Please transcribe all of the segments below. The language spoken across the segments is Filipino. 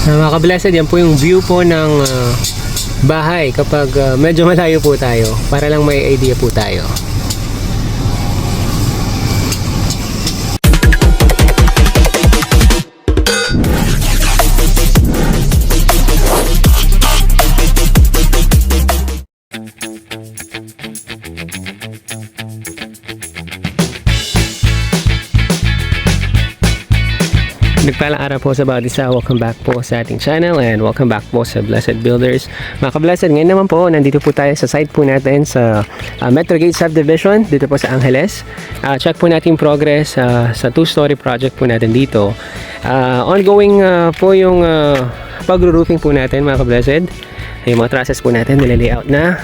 Mga ka-blessed, yan po yung view po ng bahay kapag medyo malayo po tayo, para lang may idea po tayo. Nagpalang araw po sa bawat isa. Welcome back po sa ating channel and welcome back po sa Blessed Builders. Mga ka-blessed, ngayon naman po nandito po tayo sa site po natin sa Metro Gate Subdivision dito po sa Angeles. Check po natin progress sa two-story project po natin dito. Ongoing po yung pagro-roofing po natin, mga ka-blessed. Yung mga trusses po natin nilalayout na.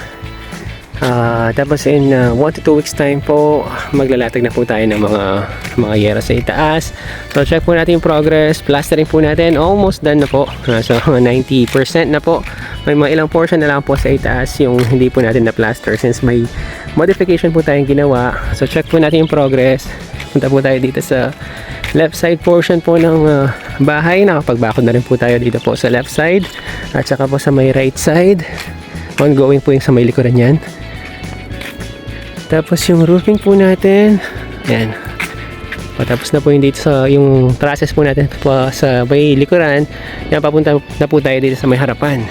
Tapos in 1 to 2 weeks time po maglalatag na po tayo ng mga yero sa itaas. So check po natin yung progress. Plastering po natin, almost done na po. So 90% na po. May mga ilang portion na lang po sa itaas yung hindi po natin na plaster since may modification po tayong ginawa. So check po natin yung progress. Punta po tayo dito sa left side portion po ng bahay. Nakapagbakod na rin po tayo dito po sa left side at saka po sa may right side. Ongoing po yung sa may likuran yan. Tapos yung roofing po natin, yan. Tapos na po yung dito sa yung trusses po natin po sa may likuran. Yan, papunta na po tayo dito sa may harapan.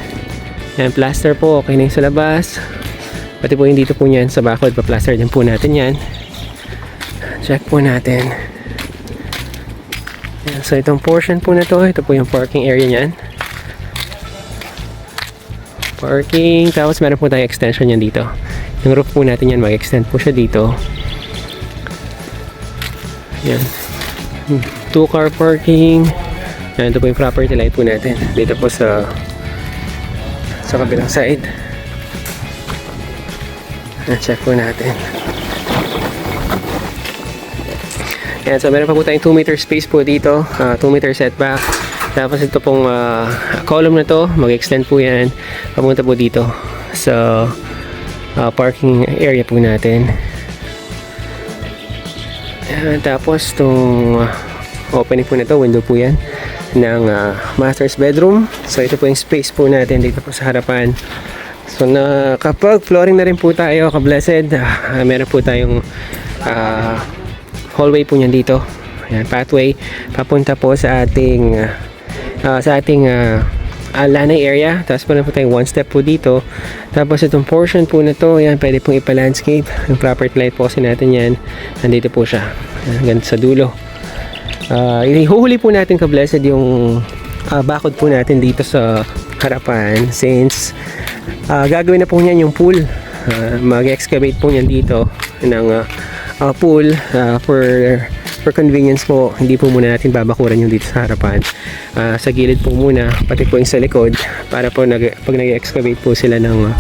Yan, plaster po, okay na yung sa labas. Pati po yung dito po yan sa bakod, pa-plaster din po natin yan. Check po natin. Yan, so itong portion po na to, ito po yung parking area niyan. Parking, tapos meron po tayong extension yan dito. Yung roof po natin yan, mag-extend po siya dito. Yan. 2-car parking. Yan, ito po yung property light po natin. Dito po sa kabilang side. Yan, check po natin. Yan, so meron pa po tayong 2 meter space po dito. 2 meter setback. Tapos ito pong column na to, mag-extend po yan. Papunta po dito sa parking area po natin. Tapos itong opening po na to, window po yan ng master's bedroom. So ito po yung space po natin dito po sa harapan. So kapag flooring na rin po tayo, ka-blessed, meron po tayong hallway po niyan dito. Ayan, pathway papunta po sa ating lanay area. Tapos meron po tayong 1 step po dito. Tapos itong portion po na to, yan, pwede pong ipa-landscape. Yung property light po kasi natin yan, nandito po siya hanggang sa dulo. Ihuhuli po natin, ka-blessed, yung bakod po natin dito sa harapan since gagawin na po niyan yung pool. Mag-excavate po niyan dito ng pool for convenience po. Hindi po muna natin babakuran yung dito sa harapan. Sa gilid po muna, pati po yung sa likod, para po pag nag-excavate po sila ng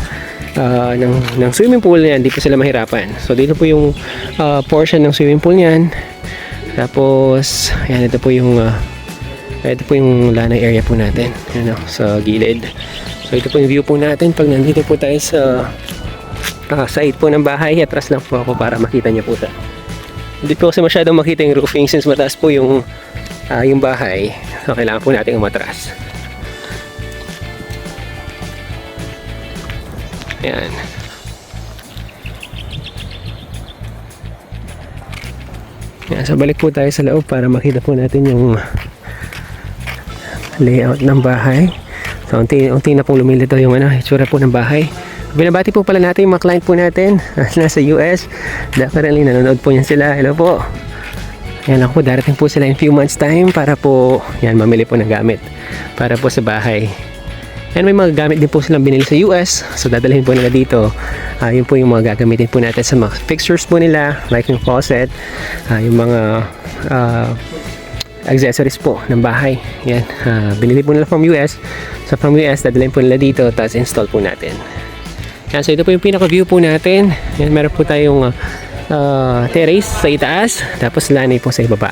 swimming pool yan, hindi po sila mahirapan. So dito po yung portion ng swimming pool yan. Tapos yan, ito po yung lanay area po natin, ano, sa gilid. So ito po yung view po natin pag nandito po tayo sa side po ng bahay. Atras lang po ako para makita niyo po siya. Hindi po kasi masyadong makita yung roofing since mataas po yung bahay. So kailangan po natin umatras. Ayan. Ayan, so balik po tayo sa loob para makita po natin yung layout ng bahay. So unti na pong lumilitaw yung itsura po ng bahay. Binabati po pala natin yung mga client po natin nasa US. Definitely nanonood po yan sila. Hello po. Yan lang po, darating po sila in few months time para po yan, mamili po ng gamit para po sa bahay. And may mga gamit din po silang binili sa US. So dadalhin po nila dito. Yun po yung mga gagamitin po natin sa mga fixtures po nila, like yung faucet, yung mga accessories po ng bahay. Yan, binili po nila from US. So from US, dadalhin po nila dito, tapos install po natin. Yan, so ito po yung pinaka-view po natin. Yan, meron po tayong terrace sa itaas, tapos lanay po sa ibaba.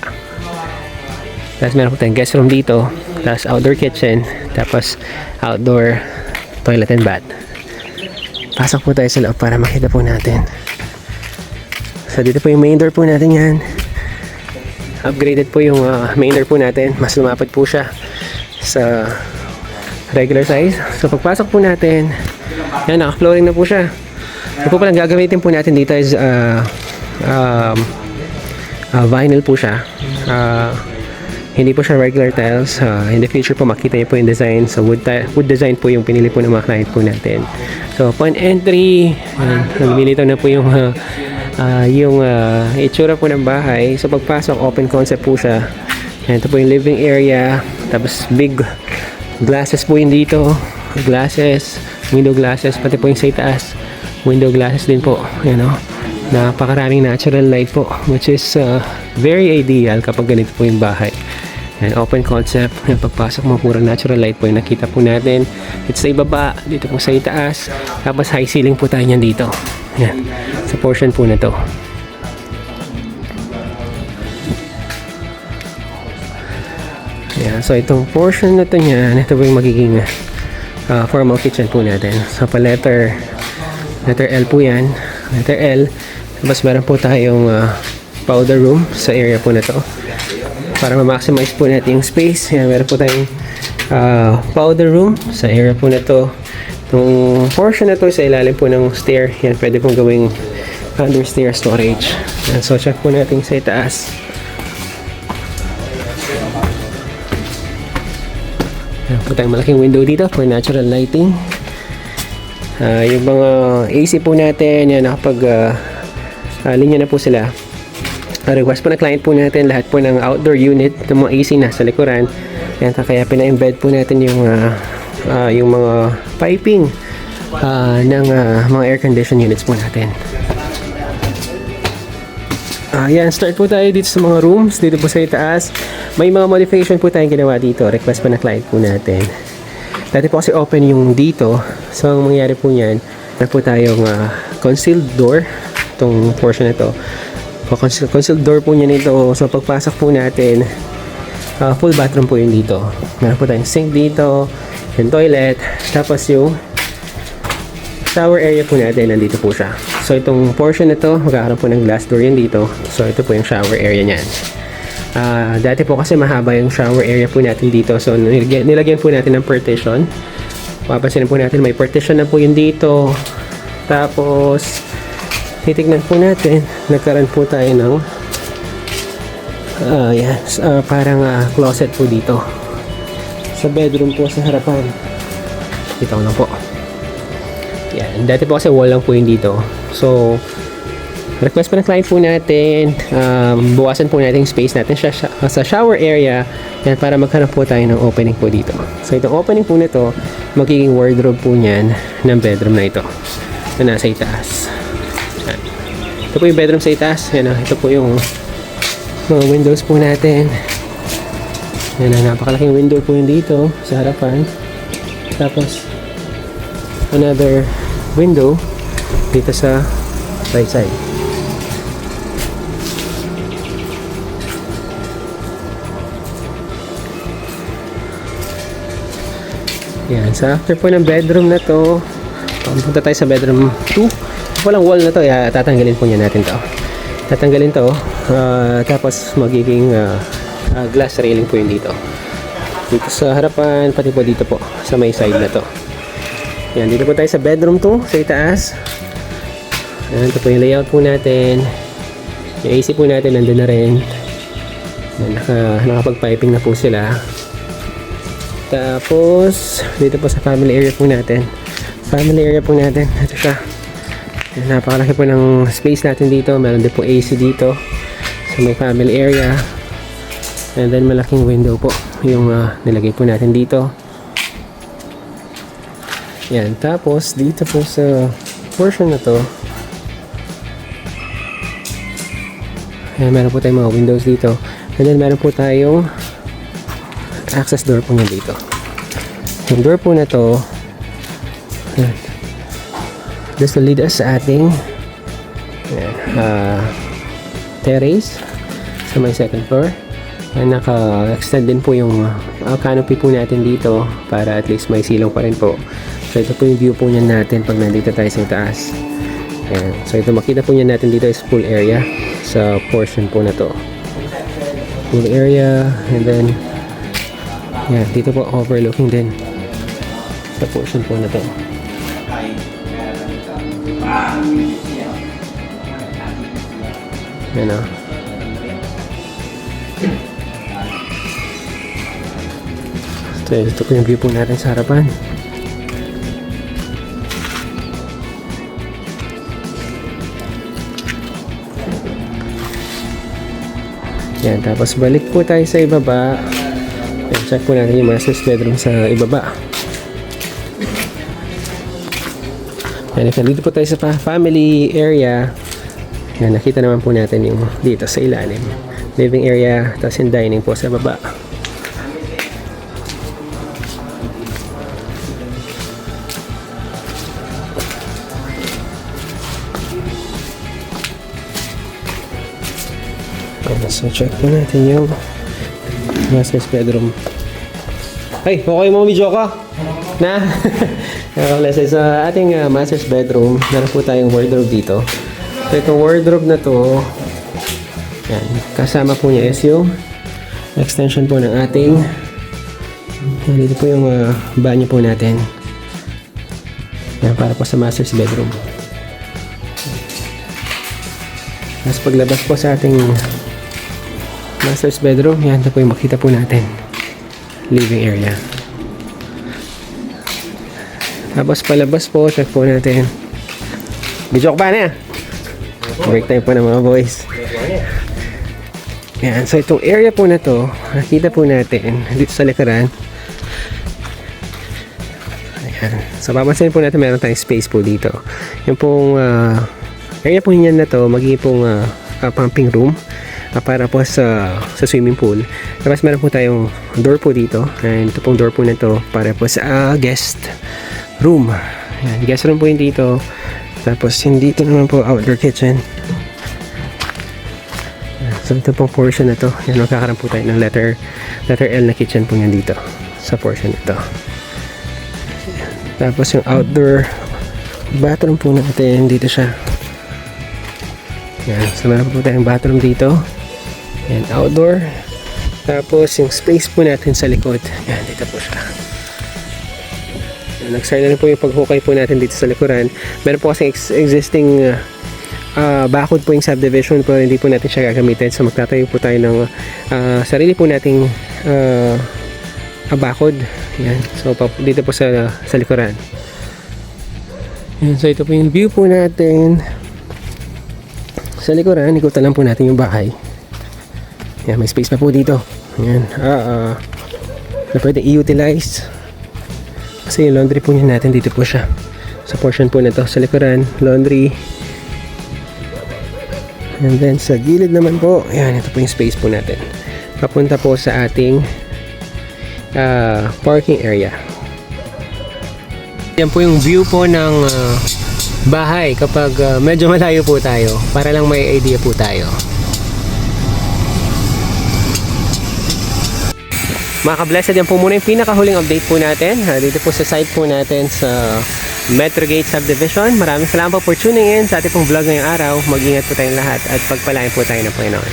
Tapos meron po tayong guest room dito, tapos outdoor kitchen, tapos outdoor toilet and bath. Pasok po tayo sa loob para makita po natin. So dito po yung main door po natin yan. Upgraded po yung main door po natin. Mas lumapad po siya sa regular size. So pagpasok po natin, yan, naka-flooring na po siya. Ito po palang gagamitin po natin dito is vinyl po siya. Hindi po siya regular tiles. In the future po makita niyo po yung design. So wood design po yung pinili po ng mga client po natin. So upon entry, lumilitaw na po yung itsura po ng bahay. So pagpasok, open concept po siya. Ito po yung living area. Tapos big glasses po yung dito. Glasses, window glasses, pati po yung sa itaas. Window glasses din po. Yan o. Napakaraming natural light po, which is very ideal kapag ganito po yung bahay. And open concept, yung pagpasok mo puro natural light po yung nakita po natin. It's sa ibaba, dito po sa itaas. Tapos high ceiling po tayo niyan dito. Yan, sa portion po na to. Yan, so itong portion na to niyan, ito po yung magiging formal kitchen po natin. So pa letter L po yan. Letter L. Tapos meron po tayong powder room sa area po na to. Para ma-maximize po natin yung space. Yan, meron po tayong powder room sa area po na to. Itong portion na to sa ilalim po ng stair. Yan, pwede pong gawing under stair storage. Yan, so check po natin sa itaas. Yan po tayong malaking window dito for natural lighting. Yung mga AC po natin, yan, nakapag linya na po sila. Request po na client po natin lahat po ng outdoor unit ng mga AC na sa likuran. Yan, kaya pina-embed po natin yung mga piping ng mga air condition units po natin. Yan, start po tayo dito sa mga rooms. Dito po sa itaas, may mga modification po tayong ginawa dito. Request po na client po natin. Dati po kasi open yung dito. So, ang mangyari po niyan, meron po tayong concealed door. Itong portion na to. Concealed door po niya nito. So pagpasok po natin, full bathroom po yun dito. Meron po tayong sink dito, yung toilet, tapos yung shower area po natin, nandito po siya. So itong portion na to, magkakaroon po ng glass door yun dito. So ito po yung shower area niyan. Dati po kasi mahaba yung shower area po natin dito. So nilagyan po natin ng partition. Mapapansin po natin may partition na po yun dito. Tapos titignan po natin, nagkaroon po tayo ng parang closet po dito sa bedroom po sa harapan. Dito lang po. Yan, dati po kasi wall lang po yun dito. So request po ng client po natin, buwasan po natin yung space natin sa shower area. Yan, para magkaroon po tayo ng opening po dito. So itong opening po nito, magiging wardrobe po niyan ng bedroom na ito na nasa itaas. Ito po yung bedroom sa itaas. Yan, ito po yung mga windows po natin. Yan, napakalaking window po yung dito sa harapan. Tapos another window dito sa right side. Yan, so after po ng bedroom na to, punta tayo sa bedroom 2. Walang wall na to, tatanggalin po niya natin to. Tatanggalin to, tapos magiging glass railing po yun dito. Dito sa harapan, pati po dito po, sa may side na to. Yan, dito po tayo sa bedroom 2, sa itaas. Yan, ito po yung layout po natin. Yung AC po natin, nandun na rin. Yan, nakapag-piping na po sila. Tapos, dito po sa family area po natin. Family area po natin, ito siya. Napakalaki po ng space natin dito. Meron din po AC dito sa may family area. And then malaking window po yung nilagay po natin dito. Yan, tapos dito po sa portion na to, yan, meron po tayong mga windows dito. And then meron po tayong access door po nyo dito. Yung door po na to, yan, this will lead us sa ating terrace sa may second floor. Naka-extend din po yung canopy po natin dito para at least may silong pa rin po. So ito po yung view po niyan natin pag nandito tayo sa taas. Ayan. So ito makita po niyan natin dito is pool area sa portion po na to. Pool area, and then yan, dito po overlooking din Sa portion po na to. Yan o. Ito po yung view po natin sa harapan. Yan, tapos balik po tayo sa ibaba. Yan, check po natin yung master's bedroom sa ibaba. Yan, dito po tayo sa family area. Yan, nakita naman po natin yung dito sa ilalim. Living area, tapos yung dining po sa baba. So check po natin yung master's bedroom. Ay, okay mo video ka? Na? Sa ating master's bedroom, meron po tayong wardrobe dito. So itong wardrobe na to, yan, kasama po niya is yung extension po ng ating, yan, dito po yung banyo po natin. Yan, para po sa master's bedroom. Tapos paglabas po sa ating master's bedroom, yan, ito po yung makita po natin. Living area. Tapos palabas po, check po natin. Video ko ba na? Break time po ng mga boys. Yan, so itong area po na to, nakita po natin dito sa likuran. Ayan. So papansin po natin meron tayong space po dito. Yung pong area po niyan na to, magiging pong pumping room. Para po sa swimming pool. Tapos meron po tayong door po dito. And ito pong door po na to para po sa guest room. Ayan, guest room po yung dito. Tapos yung dito naman po outdoor kitchen. Ayan, so ito pong portion na to. Yan, magkakaroon po tayo ng letter L na kitchen po yan dito sa portion na to. Ayan, tapos yung outdoor bathroom po natin dito siya. Ayan, so meron po tayong bathroom dito. And outdoor. Tapos yung space po natin sa likod. Yan, dito po siya. Nag-start na rin po yung paghukay po natin dito sa likuran. Meron po kasing existing bakod po yung subdivision, pero hindi po natin siya gagamitin. So magtatayo po tayo ng sarili po nating bakod. Yan. So dito po sa likuran. Yan, so ito po yung view po natin sa likuran. Ikutan lang po natin yung bahay. Yan, may space pa po dito. Yan. Na pwede i-utilize. Kasi yung laundry po natin dito po siya. Sa portion po na to. Sa likuran, laundry. And then sa gilid naman po, yan, ito po yung space po natin. Papunta po sa ating parking area. Yan po yung view po ng bahay kapag medyo malayo po tayo. Para lang may idea po tayo. Mga ka-blessed, yan po muna yung pinakahuling update po natin dito po sa site po natin sa Metrogate Subdivision. Maraming salamat po for tuning in sa ating pong vlog ngayong araw. Mag-ingat po tayong lahat at pagpalain po tayo ng Panginoon.